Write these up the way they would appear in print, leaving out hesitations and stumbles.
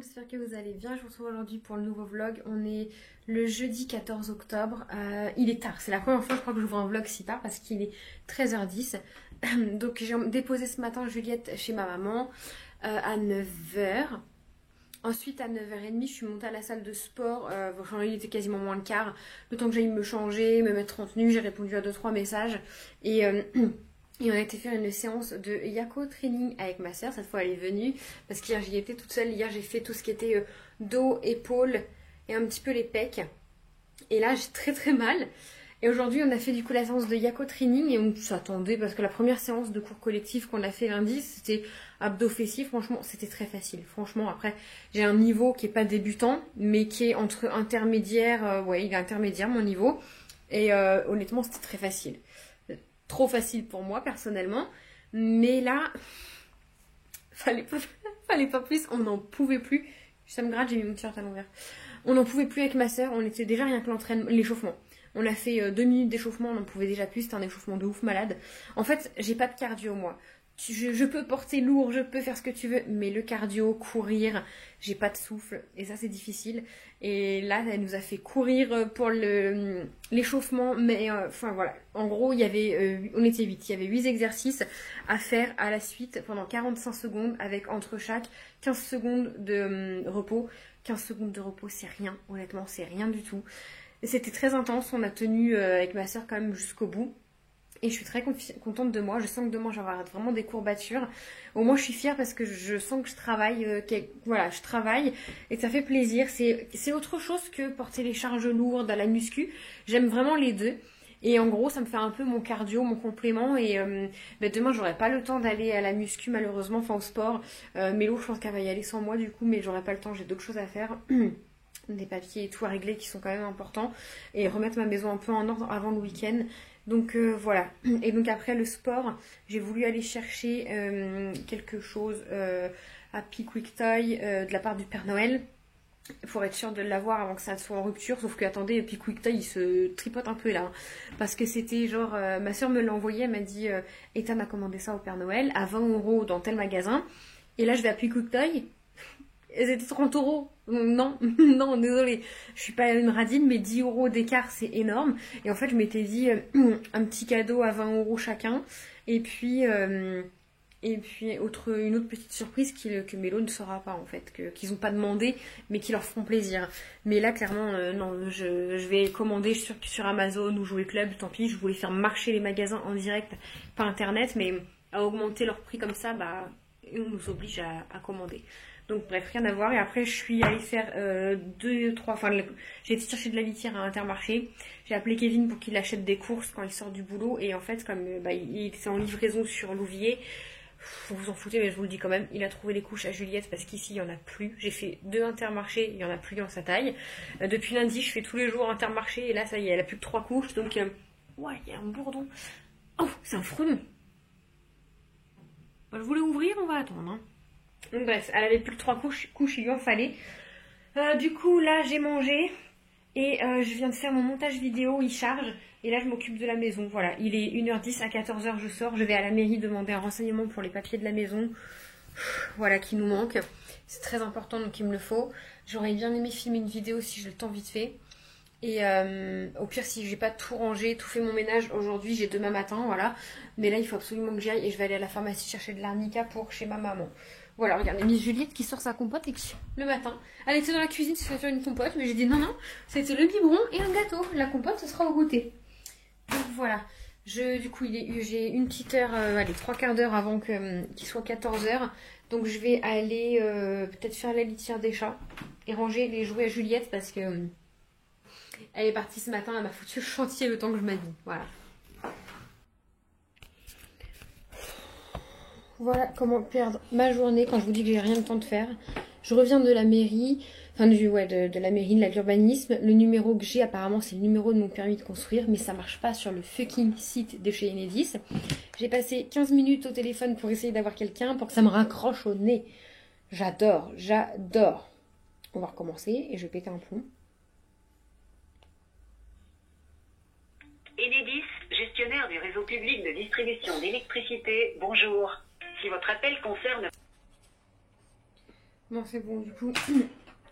monde, j'espère que vous allez bien. Je vous retrouve aujourd'hui pour le nouveau vlog. On est le jeudi 14 octobre. Il est tard, c'est la première fois je crois que j'ouvre un vlog si tard parce qu'il est 13h10. Donc j'ai déposé ce matin Juliette chez ma maman à 9h. Ensuite à 9h30 je suis montée à la salle de sport. Il était quasiment moins le quart. Le temps que j'aille me changer, me mettre en tenue, j'ai répondu à 2-3 messages. Et on a été faire une séance de Yako Training avec ma soeur. Cette fois elle est venue parce qu'hier j'y étais toute seule. Hier j'ai fait tout ce qui était dos, épaules et un petit peu les pecs. Et là j'ai très mal. Et aujourd'hui on a fait du coup la séance de Yako Training et on s'attendait parce que la première séance de cours collectif qu'on a fait lundi c'était abdos fessiers. Franchement c'était très facile. Franchement après j'ai un niveau qui est pas débutant mais qui est entre intermédiaire. Ouais il est intermédiaire mon niveau. Et honnêtement c'était très facile. Trop facile pour moi personnellement, mais là fallait pas plus, on n'en pouvait plus. Ça me gratte, j'ai mis mon t-shirt à l'envers. On n'en pouvait plus avec ma soeur, on était déjà rien que l'entraînement, l'échauffement. On a fait 2 minutes d'échauffement, on n'en pouvait déjà plus, c'était un échauffement de ouf malade. En fait, j'ai pas de cardio moi. Je peux porter lourd, je peux faire ce que tu veux, mais le cardio, courir, j'ai pas de souffle et ça c'est difficile. Et là, elle nous a fait courir pour l'échauffement, mais enfin voilà. En gros, il y avait, on était 8, il y avait 8 exercices à faire à la suite pendant 45 secondes avec entre chaque 15 secondes de repos. 15 secondes de repos, c'est rien, honnêtement, c'est rien du tout. C'était très intense, on a tenu avec ma soeur quand même jusqu'au bout. Et je suis très contente de moi. Je sens que demain j'aurai vraiment des courbatures. Au moins je suis fière parce que je sens que je travaille. Voilà, je travaille et ça fait plaisir. C'est autre chose que porter les charges lourdes à la muscu. J'aime vraiment les deux. Et en gros ça me fait un peu mon cardio, mon complément. Et demain j'aurai pas le temps d'aller à la muscu malheureusement, enfin au sport. Mélo je pense qu'elle va y aller sans moi du coup. Mais j'aurai pas le temps, j'ai d'autres choses à faire. Des papiers et tout à régler qui sont quand même importants. Et remettre ma maison un peu en ordre avant le week-end. Donc voilà, et donc après le sport, j'ai voulu aller chercher quelque chose à Pickwick Toy de la part du Père Noël pour être sûr de l'avoir avant que ça soit en rupture. Sauf que attendez, Pickwick Toy il se tripote un peu là hein, parce que c'était genre, ma soeur me l'a envoyé, elle m'a dit Ethan m'a commandé ça au Père Noël à 20 € dans tel magasin. Et là je vais à Pickwick Toy. C'était 30 €. Non, non, désolée. Je suis pas une radine, mais 10 € d'écart, c'est énorme. Et en fait, je m'étais dit un petit cadeau à 20 € chacun. Et puis une autre petite surprise que Mélo ne saura pas, en fait. Qu'ils n'ont pas demandé, mais qui leur feront plaisir. Mais là, clairement, non, je vais commander sur Amazon ou Jouer Club, tant pis. Je voulais faire marcher les magasins en direct par Internet, mais à augmenter leur prix comme ça, bah, on nous oblige à commander. Donc bref, rien à voir. Et après, je suis allée faire j'ai été chercher de la litière à Intermarché. J'ai appelé Kevin pour qu'il achète des courses quand il sort du boulot. Et en fait, comme il était en livraison sur Louviers, vous vous en foutez, mais je vous le dis quand même, il a trouvé les couches à Juliette parce qu'ici, il n'y en a plus. J'ai fait 2 Intermarchés, il n'y en a plus dans sa taille. Depuis lundi, je fais tous les jours Intermarché. Et là, ça y est, elle a plus que 3 couches. Donc, ouais, il y a un bourdon. Oh, c'est un frelon. Je voulais ouvrir, on va attendre, hein. Donc bref, elle avait plus que 3 couches, il lui en fallait. Du coup, là, j'ai mangé et je viens de faire mon montage vidéo, il charge. Et là, je m'occupe de la maison. Voilà, il est 1h10, à 14h, je sors. Je vais à la mairie demander un renseignement pour les papiers de la maison. Voilà, qui nous manque. C'est très important, donc il me le faut. J'aurais bien aimé filmer une vidéo si j'ai le temps vite fait. Et au pire, si j'ai pas tout rangé, tout fait mon ménage aujourd'hui, j'ai demain matin, voilà. Mais là, il faut absolument que j'y aille et je vais aller à la pharmacie chercher de l'arnica pour chez ma maman. Voilà, regardez, Miss Juliette qui sort sa compote et qui, le matin, elle était dans la cuisine, se fait faire une compote, mais j'ai dit non, non, c'était le biberon et un gâteau. La compote, ce sera au goûter. Donc voilà, du coup, j'ai une petite heure, allez, 3/4 d'heure avant qu'il soit 14h. Donc je vais aller peut-être faire la litière des chats et ranger les jouets à Juliette parce que elle est partie ce matin, elle m'a foutu le chantier le temps que je m'habille. Voilà. Voilà comment perdre ma journée quand je vous dis que j'ai rien de temps de faire. Je reviens de la mairie, enfin de la mairie de l'urbanisme. Le numéro que j'ai apparemment c'est le numéro de mon permis de construire, mais ça marche pas sur le fucking site de chez Enedis. J'ai passé 15 minutes au téléphone pour essayer d'avoir quelqu'un pour que ça me raccroche au nez. J'adore, j'adore. On va recommencer et je vais péter un plomb. Enedis, gestionnaire du réseau public de distribution d'électricité, bonjour. Si votre appel concerne... Bon, c'est bon, du coup,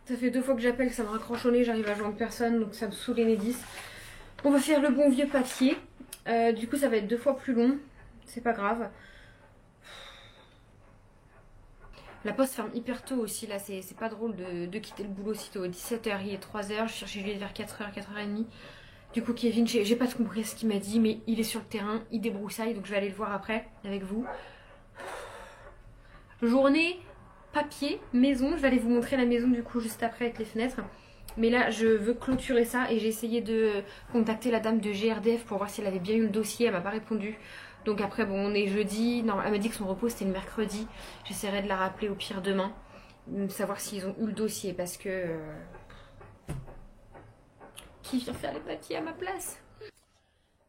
ça fait 2 fois que j'appelle, ça me raccroche au nez, j'arrive à joindre personne, donc ça me saoule Enedis. On va faire le bon vieux papier. Du coup, ça va être 2 fois plus long, c'est pas grave. La poste ferme hyper tôt aussi, là, c'est pas drôle de quitter le boulot si tôt. 17h, il est 3h, je cherchais Juliette vers 4h, 4h30. Du coup, Kevin, j'ai pas tout compris ce qu'il m'a dit, mais il est sur le terrain, il débroussaille, donc je vais aller le voir après avec vous. Journée, papier, maison, je vais aller vous montrer la maison du coup juste après avec les fenêtres. Mais là, je veux clôturer ça et j'ai essayé de contacter la dame de GRDF pour voir si elle avait bien eu le dossier, elle m'a pas répondu. Donc après, bon, on est jeudi, non, elle m'a dit que son repos c'était le mercredi. J'essaierai de la rappeler au pire demain, savoir s'ils ont eu le dossier parce que... Qui vient faire les papiers à ma place?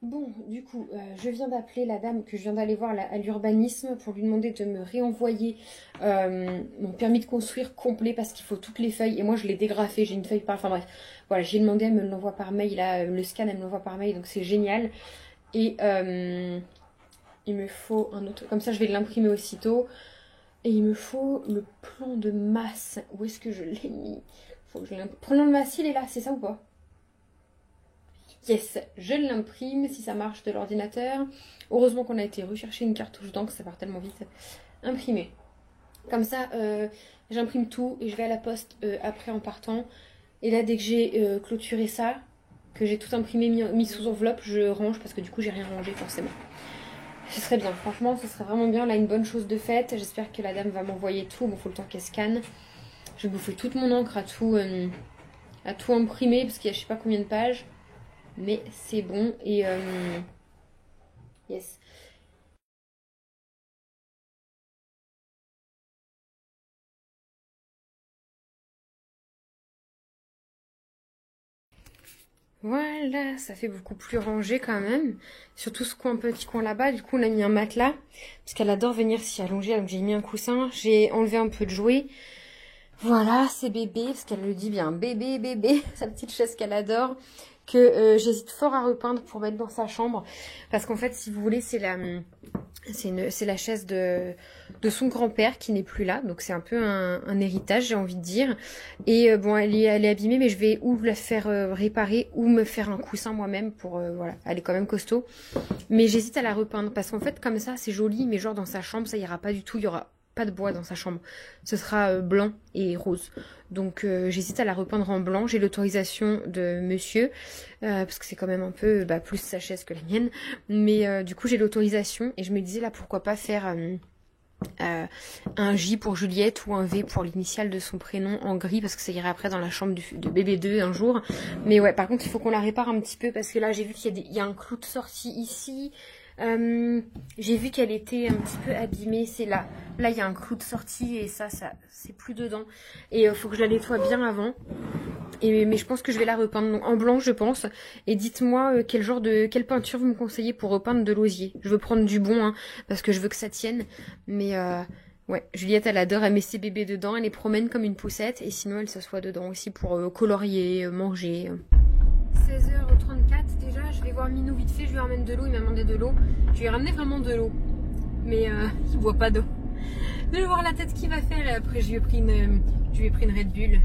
Bon, du coup, je viens d'appeler la dame que je viens d'aller voir à l'urbanisme pour lui demander de me réenvoyer mon permis de construire complet parce qu'il faut toutes les feuilles. Et moi, je l'ai dégrafé, j'ai une feuille par... Enfin bref, voilà, j'ai demandé, elle me l'envoie par mail. Là, le scan, elle me l'envoie par mail, donc c'est génial. Et il me faut un autre... Comme ça, je vais l'imprimer aussitôt. Et il me faut le plan de masse. Où est-ce que je l'ai mis? Faut que je l'imprime. Plan de masse, il est là, c'est ça ou pas? Yes, je l'imprime si ça marche de l'ordinateur. Heureusement qu'on a été rechercher une cartouche d'encre, ça part tellement vite. Imprimer. Comme ça, j'imprime tout et je vais à la poste après en partant. Et là, dès que j'ai clôturé ça, que j'ai tout imprimé, mis sous enveloppe, je range parce que du coup, j'ai rien rangé forcément. Ce serait bien, franchement, ce serait vraiment bien. Là, une bonne chose de faite. J'espère que la dame va m'envoyer tout. Bon, faut le temps qu'elle scanne. Je vais bouffer toute mon encre à tout imprimer parce qu'il y a je sais pas combien de pages. Mais c'est bon et yes. Voilà, ça fait beaucoup plus rangé quand même. Surtout ce coin, petit coin là-bas. Du coup, on a mis un matelas parce qu'elle adore venir s'y allonger. Donc j'ai mis un coussin. J'ai enlevé un peu de jouets. Voilà, c'est bébé parce qu'elle le dit bien. Bébé, bébé, sa petite chaise qu'elle adore. Que j'hésite fort à repeindre pour mettre dans sa chambre. Parce qu'en fait, si vous voulez, c'est la chaise de son grand-père qui n'est plus là. Donc c'est un peu un héritage, j'ai envie de dire. Et bon, elle est abîmée, mais je vais ou la faire réparer ou me faire un coussin moi-même pour... voilà, elle est quand même costaud. Mais j'hésite à la repeindre parce qu'en fait, comme ça, c'est joli. Mais genre dans sa chambre, ça ira pas du tout. Il y aura pas de bois dans sa chambre. Ce sera blanc et rose. Donc j'hésite à la repeindre en blanc. J'ai l'autorisation de monsieur. Parce que c'est quand même un peu plus sa chaise que la mienne. Mais du coup j'ai l'autorisation. Et je me disais là pourquoi pas faire un J pour Juliette ou un V pour l'initiale de son prénom en gris. Parce que ça irait après dans la chambre de bébé 2 un jour. Mais ouais, par contre il faut qu'on la répare un petit peu. Parce que là j'ai vu qu'il y a un clou de sortie ici. J'ai vu qu'elle était un petit peu abîmée, c'est là. Là, il y a un clou de sortie et ça c'est plus dedans. Et il faut que je la nettoie bien avant. Mais je pense que je vais la repeindre donc, en blanc, je pense. Et dites-moi quelle peinture vous me conseillez pour repeindre de l'osier. Je veux prendre du bon, hein, parce que je veux que ça tienne. Mais ouais, Juliette, elle adore, elle met ses bébés dedans, elle les promène comme une poussette. Et sinon, elle s'assoit dedans aussi pour colorier, manger. 16h34 déjà, je vais voir Minou vite fait, je lui ramène de l'eau, il m'a demandé de l'eau. Je lui ai ramené vraiment de l'eau, mais il boit pas d'eau. Je vais voir la tête qu'il va faire et après je lui ai pris une Red Bull.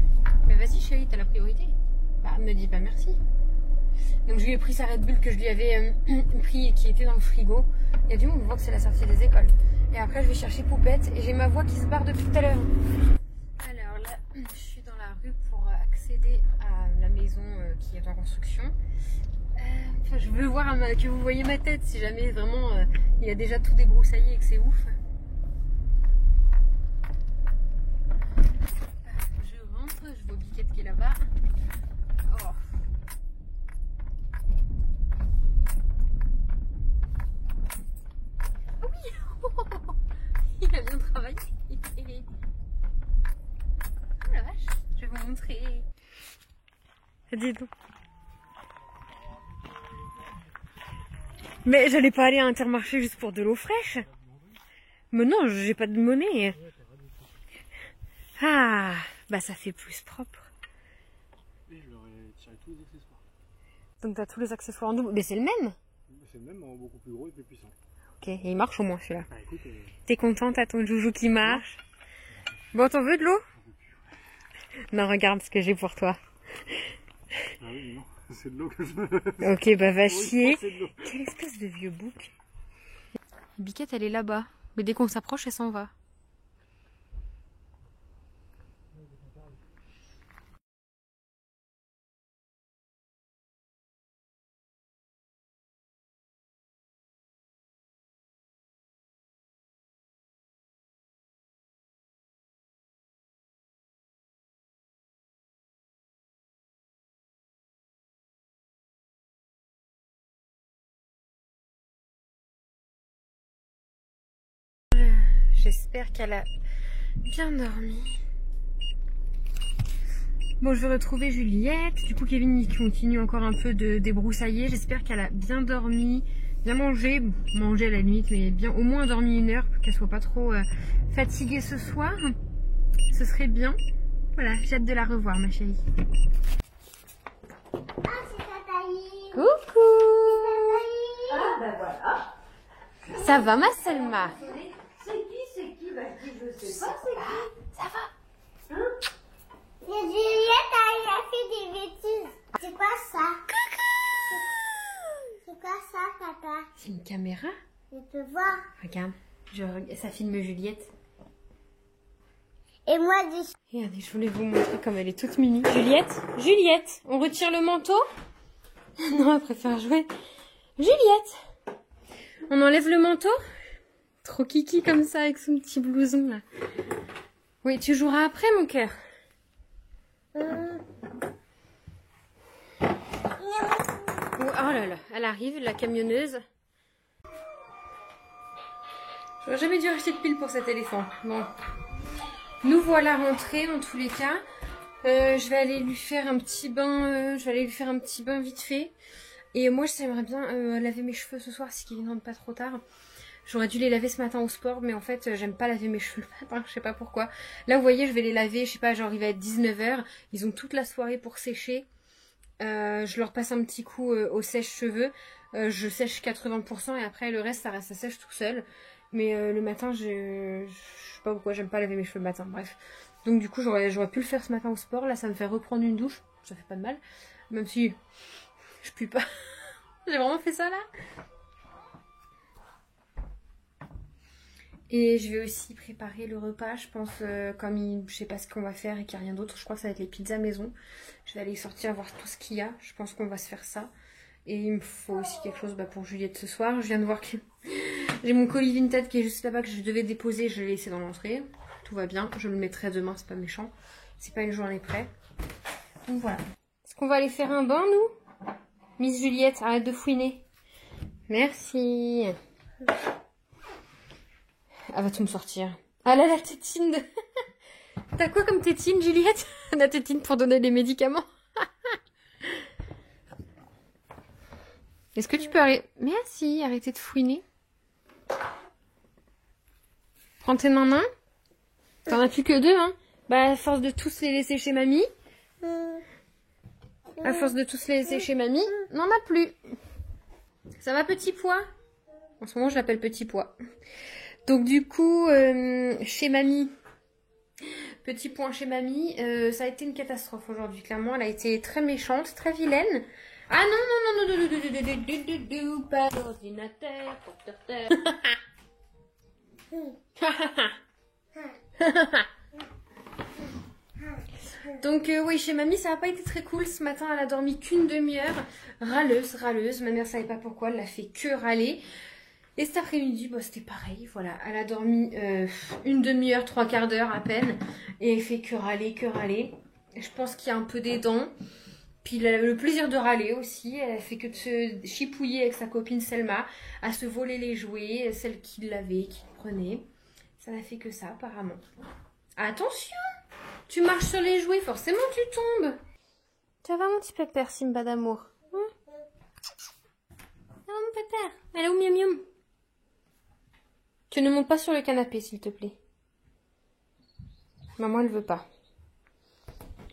Mais vas-y chérie, t'as la priorité. Bah me dis pas merci. Donc je lui ai pris sa Red Bull que je lui avais pris et qui était dans le frigo. Il y a du monde, on voit que c'est la sortie des écoles. Et après je vais chercher Poupette et j'ai ma voix qui se barre depuis tout à l'heure. Alors là, je suis dans la rue pour accéder à la maison qui est en construction. Enfin, je veux voir que vous voyez ma tête si jamais vraiment il a déjà tout débroussaillé et que c'est ouf. Je rentre, je vois Biquette qui est là-bas. Oh. Oh oui. Il a bien travaillé. Oh la vache, je vais vous montrer. Dis donc. Mais j'allais pas aller à Intermarché juste pour de l'eau fraîche. Mais non, j'ai pas de monnaie. Ah, bah ça fait plus propre. Et je leur ai tiré tous les accessoires. Donc t'as tous les accessoires en double. Mais c'est le même. C'est le même, en beaucoup plus gros et plus puissant. Ok, et il marche au moins celui-là. Ah, écoute, T'es content, t'as ton joujou qui marche. Bon, t'en veux de l'eau? Non, regarde ce que j'ai pour toi. Ah oui, non, c'est de l'eau que je veux. Ok, bah va Oui, chier. c'est de l'eau. Quelle espèce de vieux bouc. Biquette, elle est là-bas. Mais dès qu'on s'approche, elle s'en va. J'espère qu'elle a bien dormi. Bon, je vais retrouver Juliette. Du coup, Kevin, il continue encore un peu de débroussailler. J'espère qu'elle a bien dormi, bien mangé. Bon, manger à la limite, mais bien au moins dormi 1 heure pour qu'elle soit pas trop fatiguée ce soir. Ce serait bien. Voilà, j'ai hâte de la revoir, ma chérie. Coucou. Ah ben voilà. Ça va, ma Selma? C'est qui bah, je dis, je sais pas, c'est qui. Ça va? Hein? Juliette, elle a fait des bêtises. C'est quoi ça? C'est quoi ça, papa? C'est une caméra? Je peux voir. Regarde, ça filme Juliette. Et moi, je... Regardez, je voulais vous montrer comme elle est toute mini. Juliette, Juliette, on retire le manteau? Non, elle préfère jouer. Juliette, on enlève le manteau? Trop kiki comme ça avec son petit blouson là. Oui, tu joueras après, mon cœur. Oh là là, elle arrive, la camionneuse. J'aurais jamais dû acheter de piles pour cet éléphant. Bon, nous voilà rentrés en tous les cas. Je vais aller lui faire un petit bain. Vite fait. Et moi, j'aimerais bien laver mes cheveux ce soir si Kevin rentre pas trop tard. J'aurais dû les laver ce matin au sport, mais en fait, j'aime pas laver mes cheveux le matin, je sais pas pourquoi. Là, vous voyez, je vais les laver, je sais pas, genre il va être 19 h. Ils ont toute la soirée pour sécher. Je leur passe un petit coup au sèche-cheveux. Je sèche 80% et après, le reste, ça sèche tout seul. Mais le matin, je sais pas pourquoi, j'aime pas laver mes cheveux le matin, bref. Donc du coup, j'aurais pu le faire ce matin au sport. Là, ça me fait reprendre une douche. Ça fait pas de mal. Même si je pue pas. J'ai vraiment fait ça là. Et je vais aussi préparer le repas, je pense, comme je sais pas ce qu'on va faire et qu'il n'y a rien d'autre, je crois que ça va être les pizzas maison. Je vais aller sortir voir tout ce qu'il y a, je pense qu'on va se faire ça. Et il me faut aussi quelque chose pour Juliette ce soir. Je viens de voir que j'ai mon colis Vinted qui est juste là-bas que je devais déposer, je l'ai laissé dans l'entrée. Tout va bien, je le mettrai demain, c'est pas méchant. C'est pas une journée près. Donc voilà. Est-ce qu'on va aller faire un bain, nous? Miss Juliette, arrête de fouiner. Merci. Elle va tout me sortir. Ah là, la tétine de... T'as quoi comme tétine, Juliette? La tétine pour donner les médicaments. Est-ce que tu peux arrêter... Merci, arrêtez de fouiner. Prends tes mains. T'en as plus que 2, hein? Bah, à force de tous les laisser chez mamie. À force de tous les laisser chez mamie, n'en a plus. Ça va, petit pois? En ce moment, je l'appelle petit pois. Donc du coup, chez mamie, petit point chez mamie, ça a été une catastrophe aujourd'hui. Clairement, elle a été très méchante, très vilaine. Ah non, pas d'ordinateur, porteur. Donc oui, chez mamie, ça n'a pas été très cool. Ce matin, elle a dormi qu'une demi-heure. Râleuse. Ma mère savait pas pourquoi, elle l'a fait que râler. Et cet après-midi, bah, c'était pareil, voilà. Elle a dormi une demi-heure, 3/4 d'heure à peine. Et elle fait que râler. Je pense qu'il y a un peu des dents. Puis elle a le plaisir de râler aussi. Elle a fait que de se chipouiller avec sa copine Selma, à se voler les jouets, celle qui l'avait, qui le prenait. Ça n'a fait que ça, apparemment. Attention! Tu marches sur les jouets, forcément tu tombes. Ça va, mon petit pépère, Simba d'amour? Hein? Ah, mon pépère, elle est où, miam miam? Tu ne montes pas sur le canapé, s'il te plaît. Maman, elle veut pas.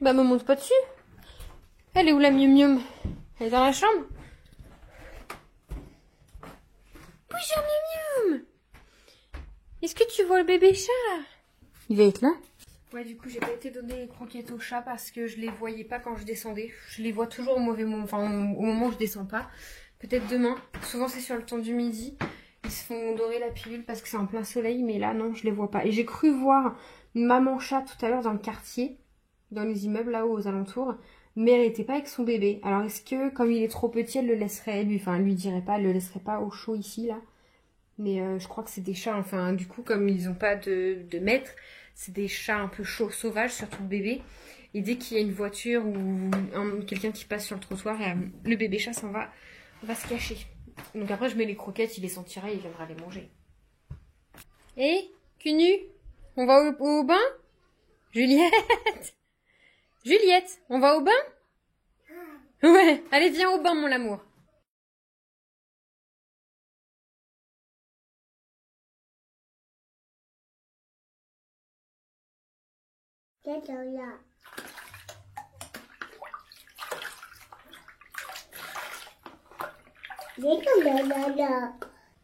Bah, me monte pas dessus. Elle est où, la miam miam? Elle est dans la chambre? Bonjour, miam miam. Est-ce que tu vois le bébé chat? Il va être là. Ouais, du coup, j'ai pas été donner les croquettes au chat parce que je les voyais pas quand je descendais. Je les vois toujours au mauvais moment, enfin au moment où je descends pas. Peut-être demain. Souvent, c'est sur le temps du midi. Ils se font dorer la pilule parce que c'est en plein soleil, mais là, non, je les vois pas. Et j'ai cru voir maman chat tout à l'heure dans le quartier, dans les immeubles là-haut aux alentours, mais elle était pas avec son bébé. Alors, est-ce que, comme il est trop petit, elle le laisserait, elle lui dirait pas, elle le laisserait pas au chaud ici, là? Mais je crois que c'est des chats, enfin, du coup, comme ils ont pas de maître, c'est des chats un peu chauds, sauvages, surtout le bébé. Et dès qu'il y a une voiture ou quelqu'un qui passe sur le trottoir, le bébé chat va se cacher. Donc après, je mets les croquettes, il les sentira et il viendra les manger. Hé, Cunu, on va au bain? Juliette? Juliette, on va au bain? Ouais, allez, viens au bain, mon amour.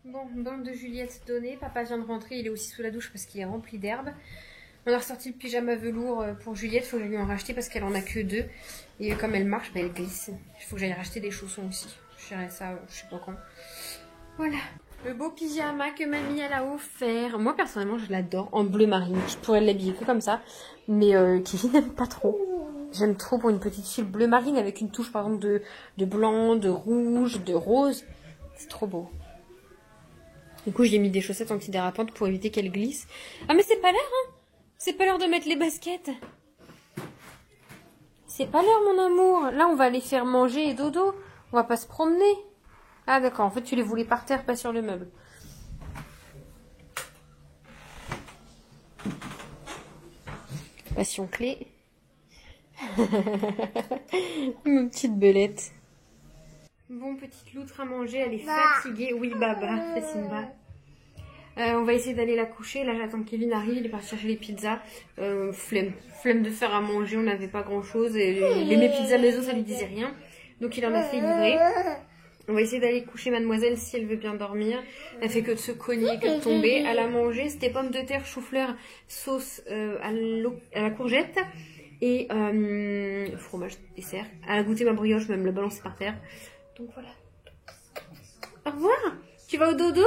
Bon, bain de Juliette donné. Papa vient de rentrer, il est aussi sous la douche parce qu'il est rempli d'herbe. On a ressorti le pyjama velours pour Juliette, il faut que je lui en racheter parce qu'elle en a que 2. Et comme elle marche, elle glisse. Il faut que j'aille racheter des chaussons aussi. Je ferai ça, je sais pas quand. Voilà. Le beau pyjama que mamie elle a offert. Moi personnellement je l'adore en bleu marine. Je pourrais l'habiller que comme ça. Mais Kevin n'aime pas trop. J'aime trop pour une petite fille bleu marine avec une touche par exemple de blanc, de rouge, de rose. C'est trop beau. Du coup j'ai mis des chaussettes antidérapantes pour éviter qu'elle glisse. Ah mais c'est pas l'heure hein. C'est pas l'heure de mettre les baskets. C'est pas l'heure mon amour. Là on va aller faire manger et dodo. On va pas se promener. Ah d'accord, en fait tu les voulais par terre, pas sur le meuble. Passion clé. Ma petite belette. Bon, petite loutre à manger, elle est fatiguée. Oui, Baba, c'est Simba. On va essayer d'aller la coucher. Là, j'attends que Kevin arrive. Il est parti chercher les pizzas. Flemme de faire à manger. On n'avait pas grand chose. Et mes pizzas maison, ça lui disait rien. Donc, il en a fait livrer. On va essayer d'aller coucher mademoiselle si elle veut bien dormir. Elle fait que de se cogner, que de tomber. Elle a mangé, c'était pommes de terre, chou-fleur, sauce à la courgette et fromage dessert. Elle a goûté ma brioche, même le balancer par terre. Donc voilà. Au revoir. Tu vas au dodo?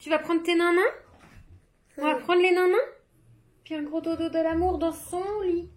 Tu vas prendre tes nanans? On va prendre les nanans? Puis un gros dodo de l'amour dans son lit.